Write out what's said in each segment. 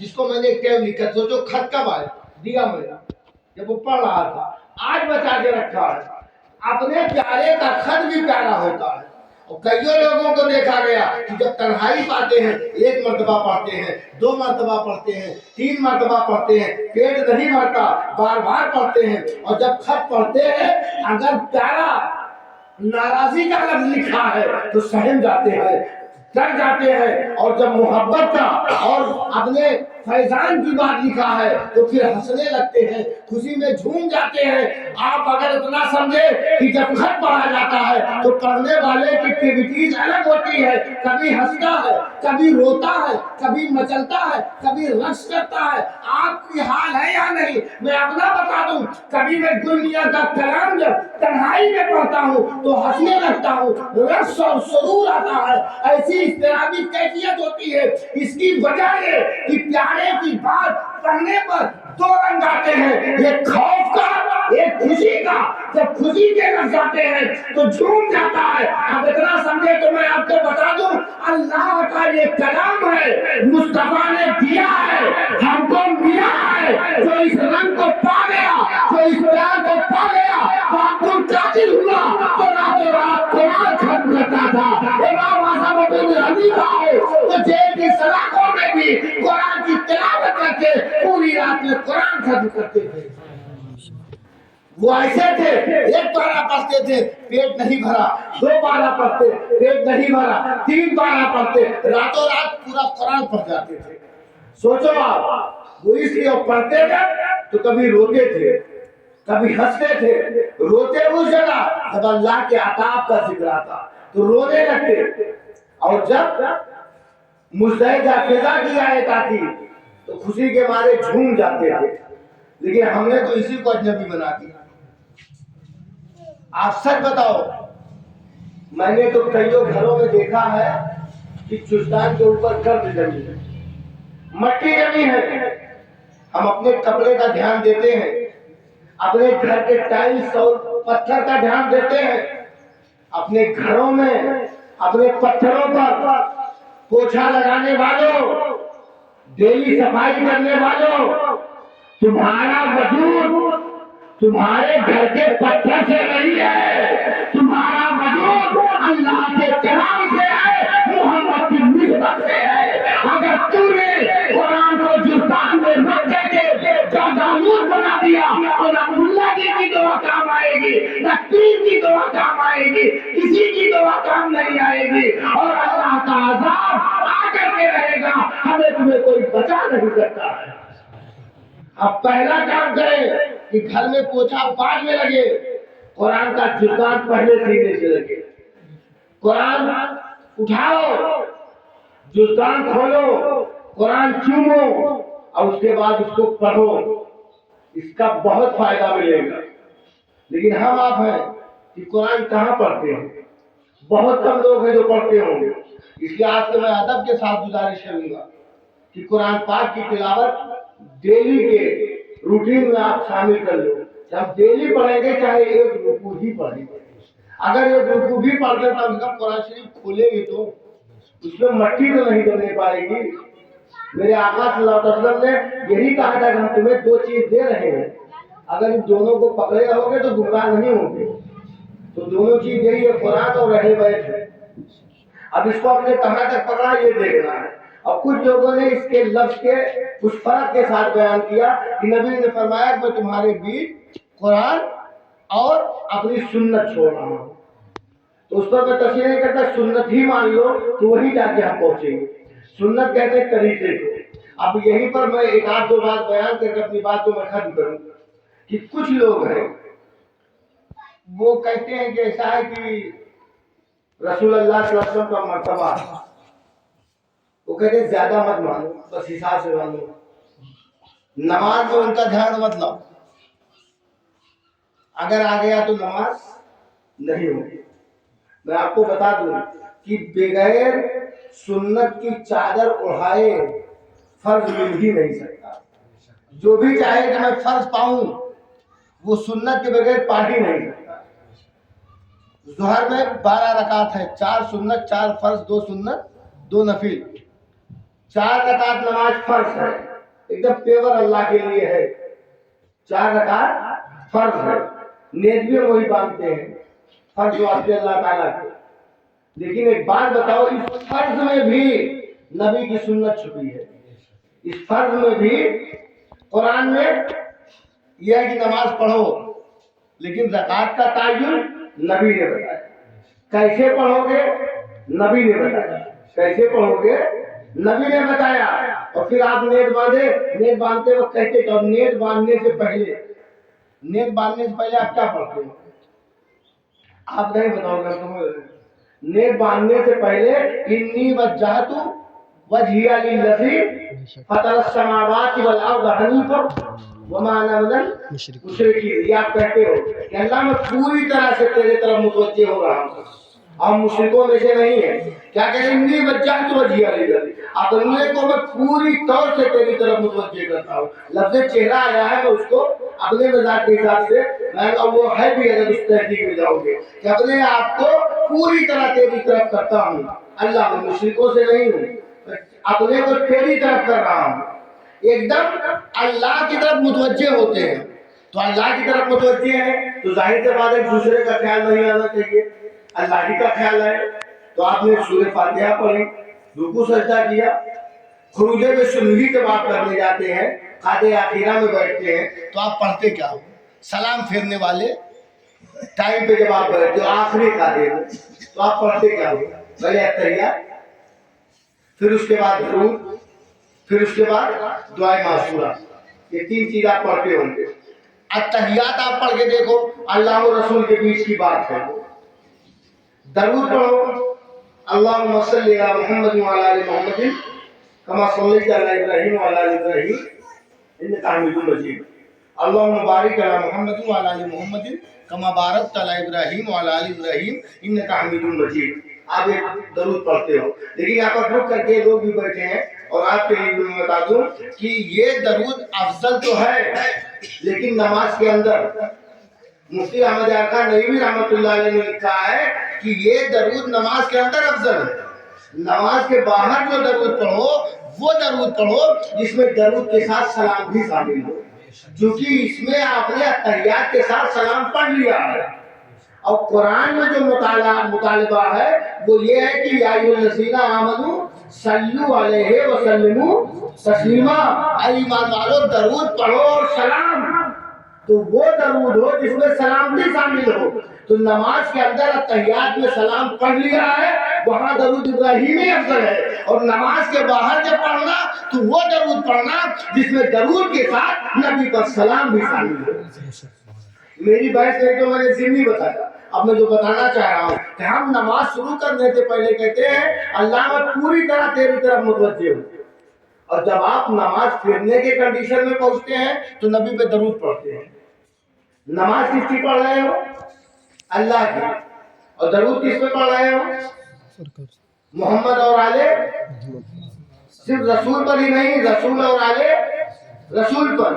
جس کو میں نے ایک ٹائم لکھا، سوچو خط کب آیا دیا میں نے جب وہ پڑھ رہا تھا، آج بچا کے رکھا ہے۔ اپنے پیارے کا خط بھی پیارا ہوتا ہے، اور کئیوں لوگوں کو دیکھا گیا کہ جب تنہائی پاتے ہیں ایک مرتبہ پڑھتے ہیں، 2 مرتبہ پڑھتے ہیں، 3 مرتبہ پڑھتے ہیں، پیٹ نہیں بھرتا، بار بار پڑھتے ہیں، اور جب خط پڑھتے ہیں اگر پیارا ناراضی کا لفظ لکھا ہے تو سہم جاتے ہیں، ڈر جاتے ہیں، اور جب محبت کا اور اپنے فیضان کی بات لکھا ہے تو پھر ہنسنے لگتے ہیں، خوشی میں جھوم جاتے ہیں۔ آپ اگر اتنا سمجھے کہ جب خط پڑھا جاتا ہے تو پڑھنے والے کی ایکٹیویٹیز الگ ہوتی ہے، کبھی ہنستا ہے، کبھی روتا ہے، کبھی مچلتا ہے، کبھی رقص کرتا ہے۔ آپ کی حال ہے یا نہیں؟ میں اپنا بتا دوں، کبھی میں دنیا کا کلام جب تنہائی میں پڑھتا ہوں تو ہنسنے لگتا ہوں، رقص اور سرور آتا ہے، ایسی اضطرابی کیفیت ہوتی ہے۔ اس کی وجہ یہ کہ پیارے کی بات پڑھنے پر 2 رنگ آتے ہیں، ایک خوف کا، ایک خوشی کا۔ جب خوشی کے لفظ آتے ہیں تو جھوم جاتا ہے۔ اب اتنا سمجھے تو میں آپ کو بتا دوں، اللہ کا یہ کلام ہے، مصطفیٰ نے دیا ہے، ہم کو ملا ہے۔ جو اس رنگ کو پا گیا، جو اس پیار کو پا گیا، تو عبد القادر ہوا تو راتوں رات قرآن ختم کرتا تھا۔ امام اعظم ابو حنیفہ ہے تو جیل کی سلاخوں میں بھی قرآن کی تلاوت کر کے پوری رات میں قرآن ختم کرتے تھے۔ وہ ایسے تھے، 1 پارہ پڑھتے تھے پیٹ نہیں بھرا، 2 پارہ پڑھتے پیٹ نہیں بھرا، 3 پارہ پڑھتے راتوں رات پورا قرآن پڑھ جاتے تھے۔ سوچو آپ، وہ اس لیے پڑھتے تھے تو کبھی روتے تھے، کبھی ہنستے تھے۔ روتے اس جگہ جب اللہ کے عطاب کا ذکر آتا تو رونے لگتے، اور جب مزدحجہ فضا کی آیت آتی تو خوشی کے مارے جھوم جاتے تھے۔ لیکن ہم نے تو اسی کو اجنبی بنا دیا۔ آپ سچ بتاؤ، میں نے تو کئیوں گھروں میں دیکھا ہے کہ چشتان کے اوپر گرد جمی ہے، مٹی جمی ہے۔ ہم اپنے کپڑے کا دھیان دیتے ہیں، اپنے گھر کے ٹائلس اور پتھر کا دھیان دیتے ہیں، اپنے گھروں میں اپنے پتھروں پر پوچھا لگانے والوں، ڈیلی صفائی کرنے والوں، تمہارا وجود تمہارے گھر کے پتھر سے نہیں ہے، تمہارا وجود اللہ کے کلام سے ہے، محمد کی نسبت سے ہے۔ اگر تم نے قرآن کو جستان میں رکھ کے جادالور بنا دیا اور نہ اللہ کی دعا کام آئے گی، نہ پیر کی دعا کام آئے گی، کسی کی دعا کام نہیں آئے گی، اور اللہ کا عذاب آ کر کے رہے گا، ہمیں تمہیں کوئی بچا نہیں سکتا ہے۔ اب پہلا کام کریں کہ گھر میں پوچھا بعد میں لگے، قرآن کا جزدان پہلے سینے سے لگے۔ قرآن اٹھاؤ، جزدان کھولو، قرآن چومو، اور اس کے بعد اس کو پڑھو، اس کا بہت فائدہ ملے گا۔ لیکن ہم آپ ہیں کہ قرآن کہاں پڑھتے ہیں؟ بہت کم لوگ ہیں جو پڑھتے ہوں گے۔ اس لیے آپ سے میں ادب کے ساتھ گزارش کروں گا کہ قرآن پاک کی تلاوت ڈیلی کے روٹین میں آپ شامل کر لو۔ جب ڈیلی پڑھیں گے چاہے 1 رکوع ہی پڑھیں گے، اگر 1 رکوع بھی پڑھ لیں تو جب قرآن شریف کھولیں گے تو اس میں مٹی تو نہیں بننے پائے گی۔ میرے آقا صلی اللہ علیہ وسلم نے یہی کہا تھا کہ ہم تمہیں 2 چیز دے رہے ہیں، اگر ان دونوں کو پکڑے رہو گے تو گمراہ نہیں ہوں گے۔ تو دونوں چیز یہی ہے، قرآن اور اہل بیت ہے۔ اب اس کو ہم نے کہاں تک پکڑا یہ دیکھنا ہے۔ اور کچھ لوگوں نے اس کے لفظ کے اس فرق کے ساتھ بیان کیا کہ نبی نے فرمایا کہ میں تمہارے بیچ قرآن اور اپنی سنت چھوڑ رہا ہوں، تو اس پر میں تشریح نہیں کرتا، سنت ہی مان لو تو وہی جا کے ہم پہنچیں گے۔ سنت کہتے ہیں طریقے کو۔ اب یہیں پر میں 1-2 بات بیان کر کے اپنی بات کو میں ختم کروں کہ کچھ لوگ ہیں وہ کہتے ہیں کہ ایسا ہے کہ رسول اللہ صلی اللہ علیہ وسلم کا مرتبہ، وہ کہتے ہیں زیادہ مت مانو، بس حساب سے مانو، نماز میں ان کا دھیان مت لاؤ، اگر آ گیا تو نماز نہیں ہوگی۔ میں آپ کو بتا دوں کہ بغیر سنت کی چادر اڑھائے فرض مل ہی نہیں سکتا۔ جو بھی چاہے کہ میں فرض پاؤں وہ سنت کے بغیر پا ہی نہیں سکتا۔ ظہر میں 12 رکعت ہے، 4 سنت 4 فرض، 2 سنت 2 نفل۔ 4 رکعت نماز فرض ہے، ایک دم پیور اللہ کے لیے ہے، 4 رکعت فرض ہے، نیت بھی وہی باندھتے ہیں، فرض واسطے اللہ تعالیٰ کے۔ لیکن ایک بات بتاؤ، اس فرض میں بھی نبی کی سنت چھپی ہے، اس فرض میں بھی قرآن میں یہ ہے کہ نماز پڑھو، لیکن زکوٰۃ کا تعین نبی نے بتایا۔ کیسے پڑھو گے؟ نبی نے بتایا۔ کیسے پڑھو گے؟ نبی نے بتایا۔ اور پھر آپ نیت باندھے، نیت باندھتے وقت کہتے کہ نیت باندھنے سے پہلے، نیت باندھنے سے پہلے آپ کیا پڑھتے ہو؟ آپ نہیں بتاؤ گے؟ نیت باندھنے سے پہلے انی وجہت وجہی للذی فطر السماوات والارض حنیفا وما انا من المشرکین۔ یہ آپ کہتے ہو کہ اللہ میں پوری طرح سے تیرے طرف متوجہ ہو رہا ہوں، ہم مشرکوں میں سے نہیں ہیں۔ کیا کہتے ہیں؟ انی وجہت وجہی للذی، آپ اللہ کو میں پوری طور سے تیری طرف متوجہ کرتا ہوں۔ لفظ چہرہ آیا ہے، میں اس کو اپنے مزاج کے حساب سے وہ ہے بھی، اگر اس تحقیق میں جاؤ گے کہ اپنے آپ کو پوری طرح تیری طرف کرتا ہوں، اللہ میں مشرکوں سے نہیں ہوں، اپنے کو تیری طرف کر رہا ہوں۔ ایک دم اللہ کی طرف متوجہ ہوتے ہیں، تو اللہ کی طرف متوجہ ہیں تو ظاہر سی بات ہے دوسرے کا خیال نہیں آنا چاہیے، اللہ ہی کا خیال ہے۔ تو آپ نے سورہ فاتحہ پڑھی، رکوع سجدہ کیا، خروجے میں سنہی جب آپ کرنے جاتے ہیں، قادِ آخرہ میں بیٹھتے ہیں، تو آپ پڑھتے کیا ہو؟ سلام پھیرنے والے ٹائم پہ جب آپ بیٹھتے ہو آخری قادے میں، تو آپ پڑھتے کیا ہو؟ پہلے اتحیات، پھر اس کے بعد درود، پھر اس کے بعد دعائے معصورہ، یہ 3 چیز آپ پڑھتے ہوں گے۔ اتحیات آپ پڑھ کے دیکھو، اللہ و رسول کے بیچ کی بات ہے۔ درود پڑھو، اللہم صلی علی محمد وعلی آل محمد کما صلیت علی ابراہیم وعلی آل ابراہیم انک حمید مجید، اللہم بارک علی محمد وعلی آل محمد کما بارکت علی ابراہیم وعلی آل ابراہیم انک حمید مجید۔ آپ ایک درود پڑھتے ہو، لیکن یہاں پر رک کر کے لوگ بھی بیٹھے ہیں، اور آپ کے لیے بتا دوں کہ یہ درود افضل تو ہے، لیکن نماز کے اندر مفتی احمد یار خان نعیمی رحمۃ اللہ علیہ نے لکھا ہے کہ یہ درود نماز کے اندر افضل ہے۔ نماز کے باہر جو درود پڑھو وہ درود پڑھو جس میں درود کے ساتھ سلام بھی شامل ہو، کیونکہ اس میں آپ نے اتحیات کے ساتھ سلام پڑھ لیا ہے۔ اور قرآن میں جو مطالبہ ہے وہ یہ ہے کہ یا ایھا الذین آمنوا صلوا علیہ وسلموا تسلیما، اے ایمان والو درود پڑھو اور سلام، تو وہ درود ہو جس میں سلام بھی شامل ہو۔ تو نماز کے اندر اتحیات میں سلام پڑھ لیا ہے، وہاں درود ابراہیمی افضل ہے، اور نماز کے باہر جب پڑھنا تو وہ درود پڑھنا جس میں درود کے ساتھ نبی پر سلام بھی شامل ہو۔ میری بحث نہیں تو میں نے ضمنی بتایا، اب میں جو بتانا چاہ رہا ہوں کہ ہم نماز شروع کرنے سے پہلے کہتے ہیں اللہ میں پوری طرح تیری طرف متوجہ ہوں، اور جب آپ نماز پھرنے کے کنڈیشن میں پہنچتے ہیں تو نبی پہ درود پڑھتے ہیں۔ نماز کس کی پڑھ رہے ہو؟ اللہ کی، اور درود کس پہ پڑھ رہے ہو؟ محمد اور آلے، صرف رسول پر ہی نہیں، رسول اور آلے رسول پر۔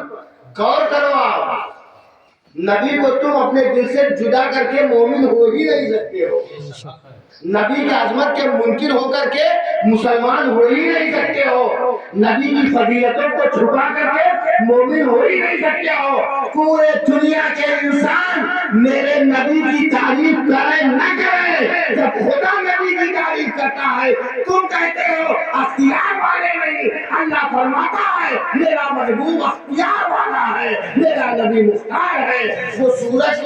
غور کرو، آپ نبی کو تم اپنے دل سے جدا کر کے مومن ہو ہی نہیں سکتے ہو، نبی کی عظمت کے منکر ہو کر کے مسلمان ہو ہی نہیں سکتے ہو، نبی کی فضیلتوں کو چھپا کر کے مومن ہو ہی نہیں سکتے ہو۔ پورے دنیا کے انسان میرے نبی کی تعریف کرے نہ کرے، جب خدا نبی کی تعریف کرتا ہے تم کہتے ہو اختیار والے نہیں، اللہ فرماتا ہے میرا محبوب اختیار والا ہے، میرا نبی مختار ہے، وہ سورج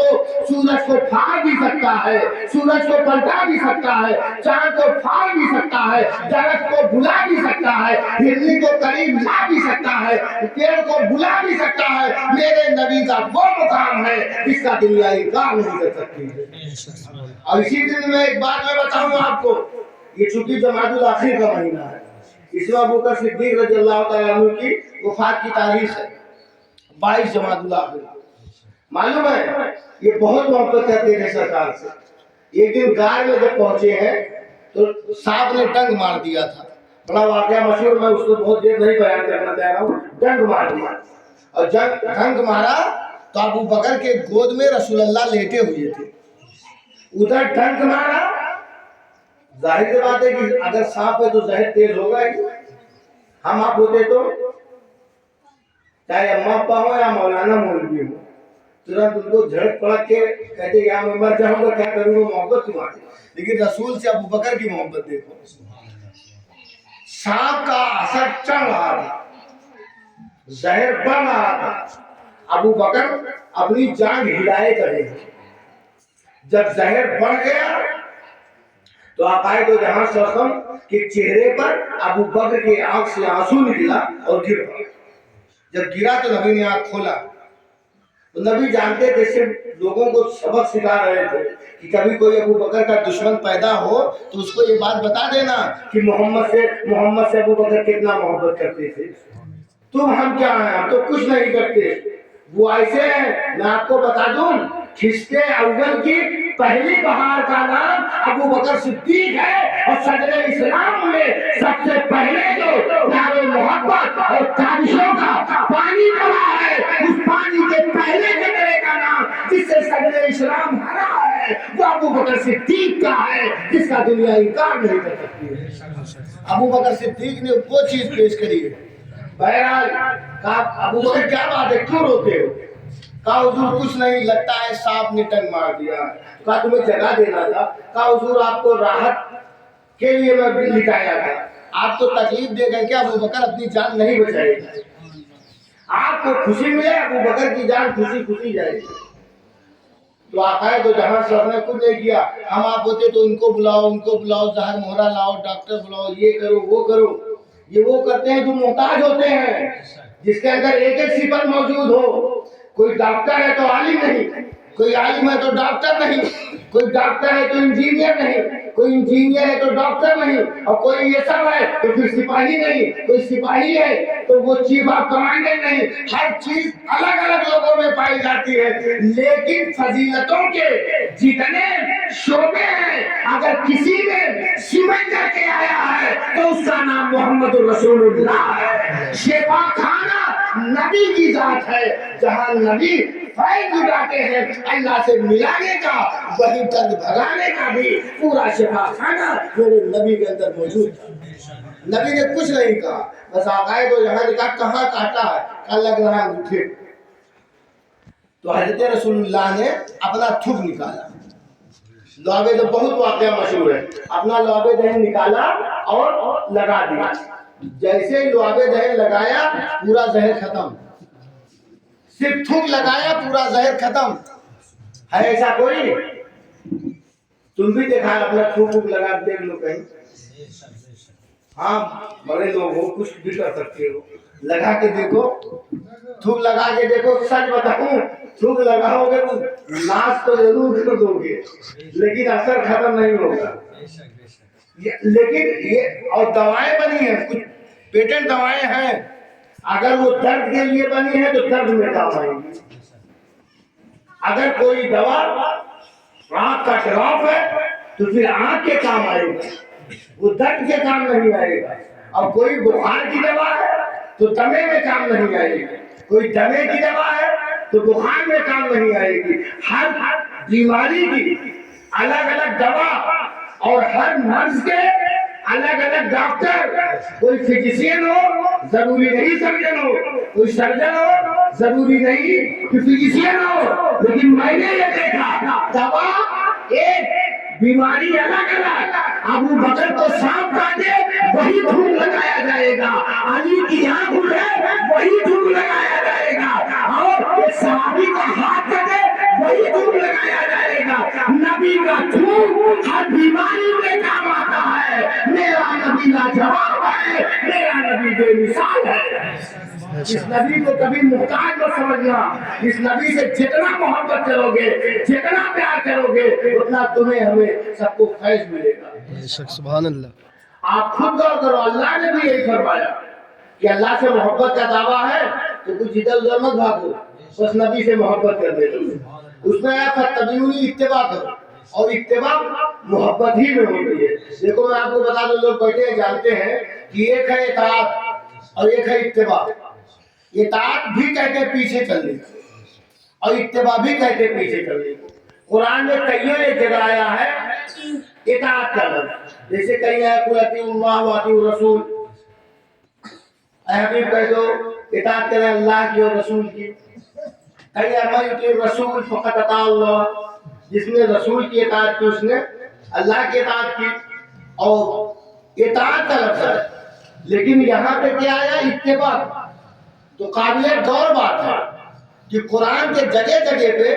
کو پھاڑ بھی سکتا ہے، سورج کو پلٹا بھی سکتا ہے، چاند کو پھاڑ بھی سکتا ہے، درخت کو بلا بھی سکتا ہے، ہرنی کو قریب لا بھی سکتا ہے، پیڑ کو بلا بھی سکتا ہے۔ میرے نبی کا وہ مقام ہے جس کا دنیا انکار نہیں کر سکتی ہے۔ اور اسی دن میں ایک بات میں بتاؤں آپ کو، یہ چونکہ جمادی الاخر کا مہینہ ہے، اس میں ابوبکر صدیق رضی اللہ تعالیٰ عنہ کی وفات کی تاریخ ہے 22 جمادی الاخر۔ معلوم ہے یہ بہت محبت کرتے تھے سرکار سے۔ ایک دن غار میں جب پہنچے ہیں تو سانپ نے ڈنگ مار دیا تھا، بڑا واقعہ مشہور، میں اس کو بہت دیر نہیں بیان کرنا چاہ رہا ہوں۔ ڈنگ مار دیا، اور جب ڈنگ مارا تو ابوبکر کے گود میں رسول اللہ لیٹے ہوئے تھے، ادھر ڈنگ مارا، ظاہر سی بات ہے کہ اگر سانپ ہے تو زہر تیز ہوگا ہی، ہم آپ ہوتے تو چاہے اما ابا ہو یا مولانا مولوی ہو ترنت ان کو جھڑک پڑک کے کہتے کہ میں مر جاؤں گا کیا کروں گا محبت تمہاری. لیکن رسول سے ابو بکر کی محبت دیکھو. سانپ کا اثر چل رہا تھا, زہر بڑھ رہا تھا, ابو بکر اپنی جان ہدایت کرے. جب زہر بڑھ گیا تو عقائد و جہاں سوسم کے چہرے پر ابو بکر کے آنکھ سے آنسو نکلا اور گر پڑا. جب گرا تو نبی نے آنکھ کھولا. تو نبی جانتے تھے صرف لوگوں کو سبق سکھا رہے تھے کہ کبھی کوئی ابو بکر کا دشمن پیدا ہو تو اس کو یہ بات بتا دینا کہ محمد سے ابو بکر کتنا محبت کرتے تھے. تم ہم کیا ہیں, ہم تو کچھ نہیں کرتے. وہ ایسے ہیں, میں آپ کو بتا دوں, کھستے اول کی پہلی بہار کا نام ابو بکر صدیق ہے اور صدر اسلام میں سب سے پہلے جو پیار محبت اور تابشوں کا پانی پڑا ہے, اس پانی کے پہلے قطرے کا نام جس سے صدر اسلام بھرا ہے وہ ابو بکر صدیق کا ہے, جس کا دنیا انکار نہیں کر سکتی ہے. ابو بکر صدیق نے وہ چیز پیش کری ہے. بہرحال کہا ابو بکر کیا بات ہے, کیوں روتے ہو؟ کہا حضور کچھ نہیں, لگتا ہے سانپ نے ٹنگ مار دیا. کہا تمہیں جگہ دینا تھا. کہا حضور آپ کو راحت کے لیے میں لٹایا تھا, آپ کو تکلیف دے کر کے ابو بکر اپنی جان نہیں بچائے گا. آپ کو خوشی ملے, ابو بکر کی جان خوشی خوشی جائے گی. تو عقائد و جہاں سر نے کچھ نہیں کیا. ہم آپ ہوتے تو ان کو بلاؤ, زہر مہرا لاؤ, ڈاکٹر بلاؤ, یہ کرو وہ کرو. یہ وہ کرتے ہیں جو محتاج ہوتے ہیں, جس کے اندر ایک ایک صفت موجود ہو. کوئی ڈاکٹر ہے تو عالم نہیں, کوئی عالم ہے تو ڈاکٹر نہیں, کوئی ڈاکٹر ہے تو انجینئر نہیں, کوئی انجینئر ہے تو ڈاکٹر نہیں, اور کوئی یہ سب ہے تو پھر سپاہی نہیں, کوئی سپاہی ہے تو وہ چیف آف کمانڈر نہیں. ہر چیز الگ الگ لوگوں میں پائی جاتی ہے, لیکن فضیلتوں کے جتنے شعبے ہیں اگر کسی نے سمجھ کر کے آیا ہے تو اس کا نام محمد رسول اللہ ہے. شفا خانہ نبی کی ذات ہے, جہاں نبی فیض اٹھاتے ہیں اللہ سے ملانے کا, وہی درد بھگانے کا بھی پورا شفا خانہ میرے نبی کے اندر موجود ہے. نبی نے کچھ نہیں کہا, بس عقائد و جہاں نے کہا کہاں کاٹا ہے, کہا لگ رہا ہے مجھے. تو حضرت رسول اللہ نے اپنا تھوک نکالا. لعاب دہن بہت واقعہ مشہور ہے. اپنا لعاب دہن نکالا اور لگا دیا. جیسے ہی لعاب دہن لگایا پورا زہر ختم, صرف تھوک لگایا پورا زہر ختم. ہے ایسا کوئی؟ تم بھی دیکھا ہے اپنا تھوک لگا دیکھ لو کہیں. ہاں بڑے لوگ ہو, کچھ بھی کر سکتے ہو, لگا کے دیکھو, تھوک لگا کے دیکھو. سچ بتاؤں تھوک لگاؤ گے تو ناش تو ضرور کر دو گے لیکن اثر ختم نہیں ہوگا. لیکن یہ اور دوائیں بنی ہیں, کچھ پیٹنٹ دوائیں ہیں, اگر وہ درد کے لیے بنی ہے تو درد میں کام آئے گی. اگر کوئی دوا آنکھ کا ڈراپ ہے تو پھر آنکھ کے کام آئے گا, وہ درد کے کام نہیں آئے گا. اور کوئی بخار کی دوا ہے تو دمے میں کام نہیں آئے گی, کوئی دمے کی دوا ہے تو بخار میں کام نہیں آئے گی. ہر بیماری کی الگ الگ دوا اور ہر مرض کے الگ الگ ڈاکٹر. کوئی فزیشین ہو ضروری نہیں سرجن ہو, کوئی سرجن ہو ضروری نہیں کہ فزیشین ہو. لیکن میں نے یہ دیکھا دوا ایک بیماری الگ الگ. ابو بکر کو سانپ کاٹے وہی دھوپ لگایا جائے گا, علی کی آنکھ اٹھے وہی دھوپ لگایا جائے گا, اور صحابی کا ہاتھ کٹے وہی دھوپ لگایا جائے گا. نبی کا دھوپ ہر بیماری میں کام آتا ہے. میرا نبی لاجواب ہے, میرا نبی بے مثال ہے. اس نبی کو کبھی محتاج نہ سمجھنا. اس نبی سے جتنا محبت کرو گے, جتنا پیار کرو گے, اتنا تمہیں ہمیں سب کو فیض ملے گا. سبحان اللہ. آپ خود غور کرو, اللہ نے بھی یہی فرمایا کہ اللہ سے محبت کا دعویٰ ہے تو کچھ ادھر ادھر مت بھاگو, بس نبی سے محبت کرنے لگو. اس میں آیا فاتبعونی, اتباع کرو, اور اتباع محبت ہی میں ہوتی ہے. دیکھو میں آپ کو بتا دوں, لوگ بیٹھے ہیں جانتے ہیں کہ ایک ہے اطاعت اور ایک ہے اتباع. اطاعت بھی کہتے ہیں پیچھے چلنے کو, اور اتباع بھی کہتے ہیں پیچھے چلنے کو. قرآن میں کئیوں ایک جگہ آیا ہے اطاعت کا لفظ, جیسے کہیں ہے قل اطیعوا اللہ واطیعوا الرسول, اے حبیب کہہ دو اطاعت کریں اللہ کی اور رسول کی. کہیں اما یطیع رسول فقط اطاع اللہ، جس نے رسول کی اطاعت کی اس نے اللہ کی اطاعت کی. اور اطاعت کا لفظ ہے لیکن یہاں پہ کیا آیا؟ اتباع. تو قابل غور بات ہے کہ قرآن کے جگہ جگہ پہ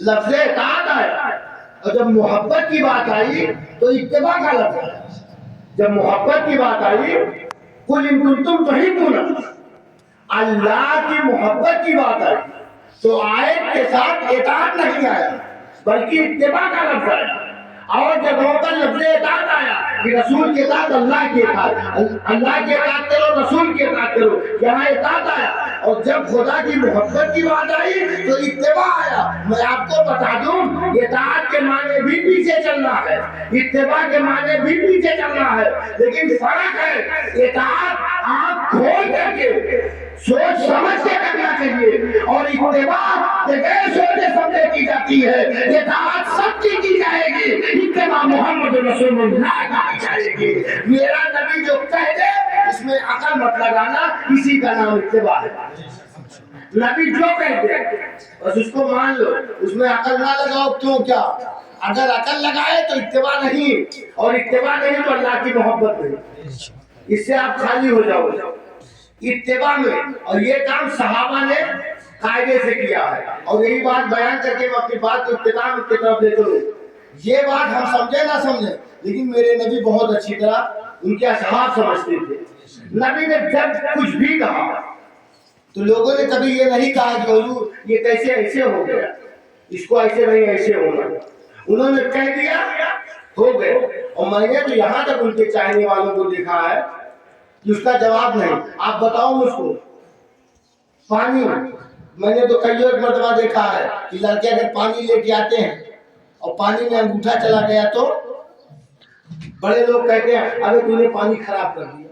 لفظ اطاعت آیا اور جب محبت کی بات آئی تو اتباع کا لفظ ہے. جب محبت کی بات آئی قل ان کنتم تحبون اللہ کی محبت کی بات آئی تو آیت کے ساتھ اطاعت نہیں آیا بلکہ اتباع کا لفظ آیا. اور جگہوں پر لفظ اطاعت آیا کہ رسول کے اطاعت، اللہ کی اطاعت، اللہ کی اطاعت کرو رسول کی اطاعت کرو، یہاں اطاعت آیا. اور جب خدا کی محبت کی بات آئی تو اتباع آیا. میں آپ کو بتا دوں اطاعت کے معنی بھی پیچھے چلنا ہے، اتباع کے معنی بھی پیچھے چلنا ہے، لیکن فرق ہے اطاعت آپ کھول کر کے سوچ سمجھ کے کرنا چاہیے اور اتباع بغیر سوچے سمجھے کی جاتی ہے. اطاعت سب کی جائے گی، اتباع محمد رسول اللہ کی جائے گی. میرا نبی جو کہہ دے اس میں عقل مت لگانا، اسی کا نام اتباع ہے. نبی جو کہہ دے بس اس کو مان لو، اس میں عقل نہ لگاؤ. کیوں؟ کیا اگر عقل لگائے تو اتباع نہیں، اور اتباع نہیں تو اللہ کی محبت نہیں. اس سے آپ خالی ہو جاؤ اتباع میں. اور یہ کام صحابہ نے قاعدے سے کیا ہے اور یہی بات بیان کر کے میں اپنی بات کو اختتام کی طرف لے چلوں. یہ بات ہم سمجھے نہ سمجھے لیکن میرے نبی بہت اچھی طرح ان کے اصحاب سمجھتے تھے. نبی نے جب کچھ بھی کہا تو لوگوں نے کبھی یہ نہیں کہا کہ حضور یہ کیسے ایسے ہو گیا، اس کو ایسے نہیں ایسے ہونا. انہوں نے کہہ دیا ہو گئے. اور میں نے تو یہاں تک ان کے چاہنے والوں کو دیکھا ہے کہ اس کا جواب نہیں. آپ بتاؤ مجھ کو پانی، میں نے تو کئی ایک مرتبہ دیکھا ہے کہ لڑکے اگر پانی لے کے آتے ہیں اور پانی میں انگوٹھا چلا گیا تو بڑے لوگ کہتے ہیں ابے تو نے پانی خراب کر دیا،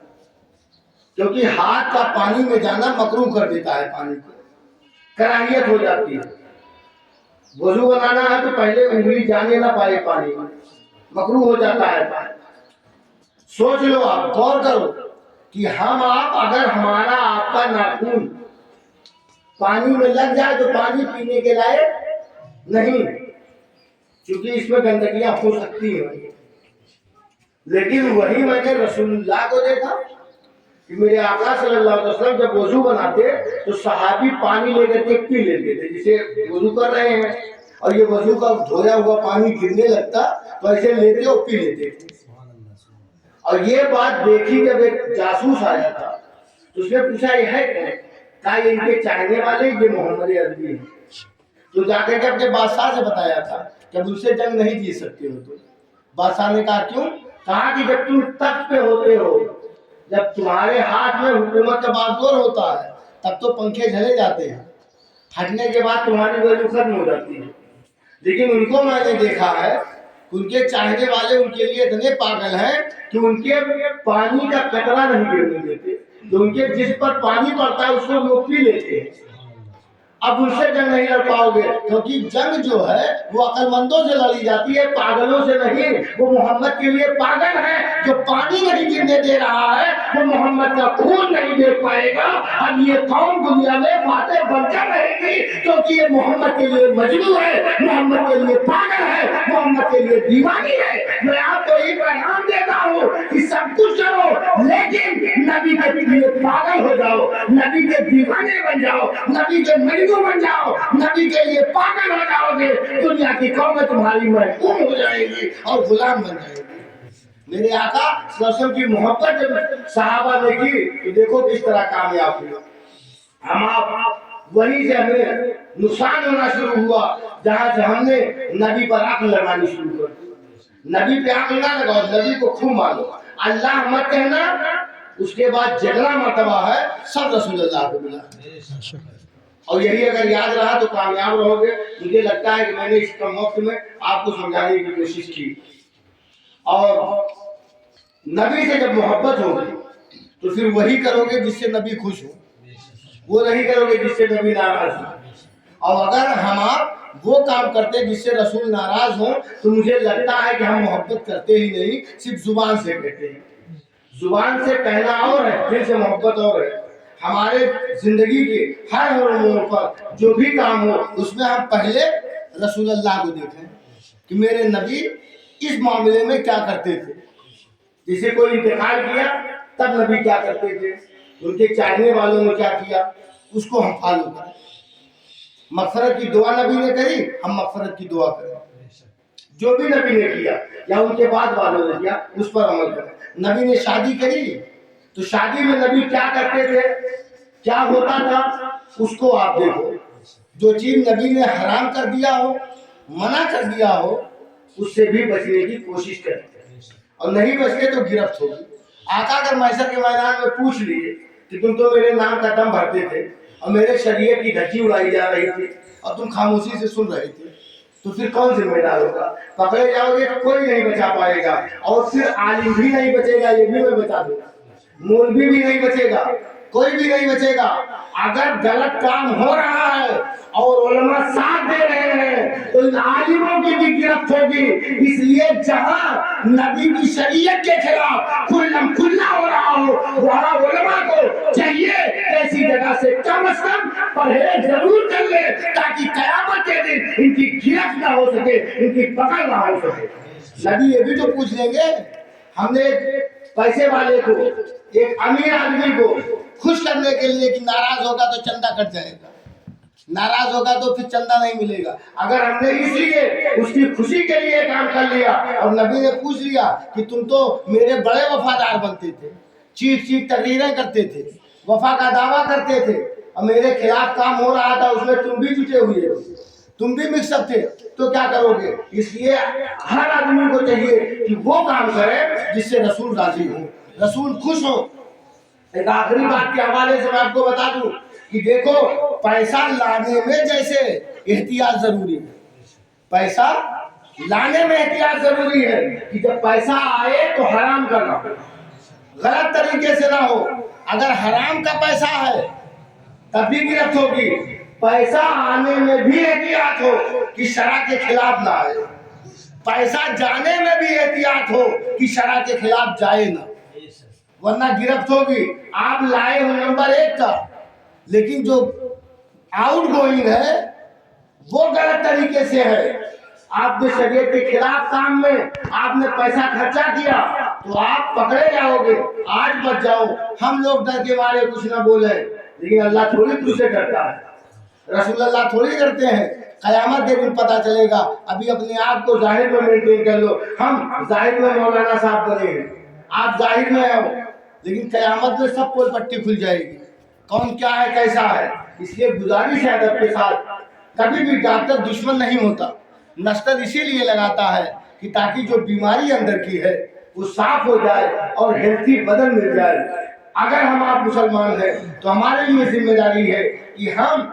کیونکہ ہاتھ کا پانی میں جانا مکروہ کر دیتا ہے. پانی کو کراہیت ہو جاتی ہے. وضو بنانا ہے تو پہلے انگلی جانے نہ پائے پانی میں، مکروہ ہو جاتا ہے. سوچ لو، آپ غور کرو کہ ہم آپ اگر ہمارا آپ کا ناخن پانی میں لگ جائے تو پانی پینے کے لائق نہیں، کیونکہ اس میں گندگیاں ہو سکتی ہیں. لیکن وہی میں نے رسول اللہ کو دیکھا کہ میرے آقا صلی اللہ علیہ وسلم جب وضو بناتے تو صحابی پانی لے کر کے پی لیتے تھے. جسے وضو کر رہے ہیں اور یہ وضو کا دھویا ہوا پانی گرنے لگتا تو ایسے لیتے اور پی لیتے. اور یہ بات دیکھی جب ایک جاسوس آیا تھا تو اس نے پوچھا یہ ہے کیا؟ کہا یہ ان کے چاہنے والے یہ محمد عربی ہیں. تو جا کے اپنے بادشاہ سے بتایا تھا کہ ان سے جنگ نہیں جیت سکتے ہو. تو بادشاہ نے کہا کیوں؟ کہا کہ جب تم تخت پہ ہوتے ہو، جب تمہارے ہاتھ میں حکومت کا بازدور ہوتا ہے تب تو پنکھے جھلے جاتے ہیں، ہٹنے کے بعد تمہاری ویلو ختم ہو جاتی ہے. لیکن ان کو میں نے دیکھا ہے ان کے چاہنے والے ان کے لیے اتنے پاگل ہیں کہ ان کے پانی کا قطرہ نہیں گرنے دیتے. جو ان کے جس پر پانی پڑتا ہے اس کو وہ پی لیتے ہیں. اب ان سے جنگ نہیں لڑ پاؤ گے کیونکہ جنگ جو ہے وہ عقل مندوں سے لڑی جاتی ہے، پاگلوں سے نہیں. وہ محمد کے لیے پاگل ہے جو پانی نہیں گرنے دے رہا ہے، وہ محمد کا خون نہیں دے پائے گا. اب یہ قوم دنیا میں فاتح بن کر رہے گی کیونکہ یہ محمد کے لیے مجنون ہے، محمد کے لیے پاگل ہے، محمد کے لیے دیوانی ہے. میں آپ کو یہ پیغام دیتا ہوں کہ سب کچھ کرو لیکن نبی کے لیے پاگل ہو جاؤ، نبی کے دیوانے بن جاؤ، نبی کے مجنون بن جاؤ، نبی کے لیے پاگل ہو جاؤ گے. دنیا کی قومیں تمہاری محکوم ہو جائے گی اور غلام بن جائے گی. میرے آقا صلی اللہ علیہ وسلم کی محبت جب صحابہ نے کی تو دیکھو کس طرح کامیاب ہوئے. ہم آپ وہیں سے ہمیں نقصان ہونا شروع ہوا جہاں سے ہم نے نبی پر عقل لگانی شروع کر دی. نبی پہ عقل نہ لگاؤ، نبی کو خوب مانو. اللہ مت کہنا، اس کے بعد جتنا مرتبہ ہے سب رسول اللہ کو ملا. اور یہی اگر یاد رہا تو کامیاب رہو گے. مجھے لگتا ہے کہ میں نے اس کم وقت میں آپ کو سمجھانے کی کوشش کی. اور نبی سے جب محبت ہوگی تو پھر وہی کرو گے جس سے نبی خوش ہو، وہ نہیں کرو گے جس سے نبی ناراض ہو. اور اگر ہم آپ وہ کام کرتے جس سے رسول ناراض ہوں تو مجھے لگتا ہے کہ ہم محبت کرتے ہی نہیں، صرف زبان سے کہتے ہیں. زبان سے کہنا اور ہے، دل سے محبت اور ہے. ہمارے زندگی کے ہر امور پر جو بھی کام ہو اس میں ہم پہلے رسول اللہ کو دیکھیں کہ میرے نبی اس معاملے میں کیا کرتے تھے. جسے کوئی انتقال کیا تب نبی کیا کرتے تھے, ان کے چاہنے والوں نے کیا کیا, اس کو ہم فالو کریں. مغفرت کی دعا نبی نے کری, ہم مغفرت کی دعا کریں. جو بھی نبی نے کیا یا ان کے بعد والوں نے کیا اس پر عمل کریں. نبی نے شادی کری تو شادی میں نبی کیا کرتے تھے, کیا ہوتا تھا, اس کو آپ دیکھو. جو چیز نبی نے حرام کر دیا ہو, منع کر دیا ہو, اس سے بھی بچنے کی کوشش کریں, اور نہیں بچتے تو گرفت ہوگی. آقا اگر محشر کے میدان میں پوچھ لیے کہ تم تو میرے نام کا دم بھرتے تھے اور میرے شریعت کی دھچی اڑائی جا رہی تھی اور تم خاموشی سے سن رہے تھے, تو پھر کون ذمہ دار ہوگا؟ پکڑے جاؤ گے تو کوئی نہیں بچا پائے گا, اور پھر عالم بھی نہیں بچے گا, یہ بھی میں بتا دوں, مولوی بھی نہیں بچے گا, کوئی بھی نہیں بچے گا. اگر غلط کام ہو رہا ہے اور علماء ساتھ دے رہے ہیں تو ان عالموں کی بھی گرفت ہوگی. اس لیے جہاں نبی کی شریعت کے خلاف کھلم کھلا ہو رہا ہو وہاں علماء کو چاہیے ایسی جگہ سے کم از کم پرہیز ضرور کر لے تاکہ قیامت کے دن ان کی گرفت نہ ہو سکے, ان کی پکڑ نہ ہو سکے. نبی یہ بھی تو پوچھ لیں گے, ہم نے پیسے والے کو, ایک امیر آدمی کو خوش کرنے کے لیے کہ ناراض ہوگا تو چندہ کٹ جائے گا, ناراض ہوگا تو پھر چندہ نہیں ملے گا. اگر ہم نے اس لیے اس کی خوشی کے لیے کام کر لیا اور نبی نے پوچھ لیا کہ تم تو میرے بڑے وفادار بنتے تھے, چیخ چیخ تقریریں کرتے تھے, وفا کا دعویٰ کرتے تھے, اور میرے خلاف کام ہو رہا تھا اس میں تم بھی جٹے ہوئے ہو, تم بھی مکس اپ تھے, تو کیا کرو گے؟ اس لیے ہر آدمی کو چاہیے کہ وہ کام کرے جس سے رسول راضی ہو, رسول خوش ہو. ایک آخری بات کے حوالے سے میں آپ کو بتا دوں کہ دیکھو پیسہ لانے میں جیسے احتیاط ضروری ہے, پیسہ لانے میں احتیاط ضروری ہے کہ جب پیسہ آئے تو حرام کرنا ہو, غلط طریقے سے نہ ہو. اگر حرام کا پیسہ ہے تب بھی گرفت ہوگی, پیسہ آنے میں بھی احتیاط ہو کہ شرع کے خلاف نہ آئے, پیسہ جانے میں بھی احتیاط ہو کہ شرع کے خلاف جائے نہ, ورنہ گرفت ہوگی. آپ لائے ہو نمبر 1 کا, لیکن جو آؤٹ گوئنگ ہے وہ غلط طریقے سے ہے. آپ نے شریعت کے خلاف کام میں آپ نے پیسہ خرچہ کیا تو آپ پکڑے جاؤ گے. آج بچ جاؤ, ہم لوگ ڈر کے مارے کچھ نہ بولے, لیکن اللہ تھوڑی تجھ سے ڈرتا ہے, رسول اللہ تھوڑی ڈرتے ہیں. قیامت کے دن پتہ چلے گا. ابھی اپنے آپ کو ظاہر میں مینٹین کر لو, ہم ظاہر میں مولانا صاحب بنے ہیں, آپ ظاہر میں ہو, لیکن قیامت میں سب کو پٹی کھل جائے گی, کون کیا ہے کیسا ہے. اس لیے گزارش ہے ادب کے ساتھ, کبھی بھی ڈاکٹر دشمن نہیں ہوتا, نستر اسی لیے لگاتا ہے کہ تاکہ جو بیماری اندر کی ہے وہ صاف ہو جائے اور ہیلتھی بدن مل جائے. اگر ہم آپ مسلمان ہیں تو ہمارے لیے ذمہ داری ہے کہ ہم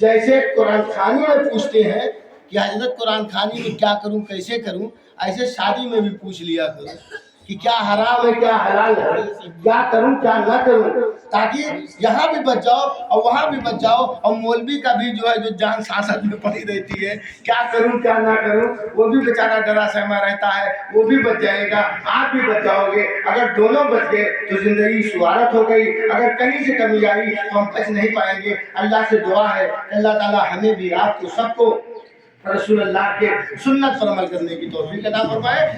جیسے قرآن خوانی میں پوچھتے ہیں کہ حضرت قرآن خوانی میں کیا کروں کیسے کروں, ایسے شادی میں بھی پوچھ لیا کروں کہ کیا حرام ہے کیا حلال ہے, کیا کروں کیا نہ کروں, تاکہ یہاں بھی بچ جاؤ اور وہاں بھی بچ جاؤ. اور مولوی کا بھی جو ہے جو جان سانست میں پڑی رہتی ہے کیا کروں کیا نہ کروں, وہ بھی بیچارہ ڈرا سہما رہتا ہے, وہ بھی بچ جائے گا, آپ بھی بچ جاؤ گے. اگر دونوں بچ گئے تو زندگی شہادت ہو گئی. اگر کہیں سے کمی آئی تو ہم بچ نہیں پائیں گے. اللہ سے دعا ہے اللہ تعالیٰ ہمیں بھی آپ کو سب کو رسول اللہ کے سنت پر عمل کرنے کی توفیق عطا فرمائے.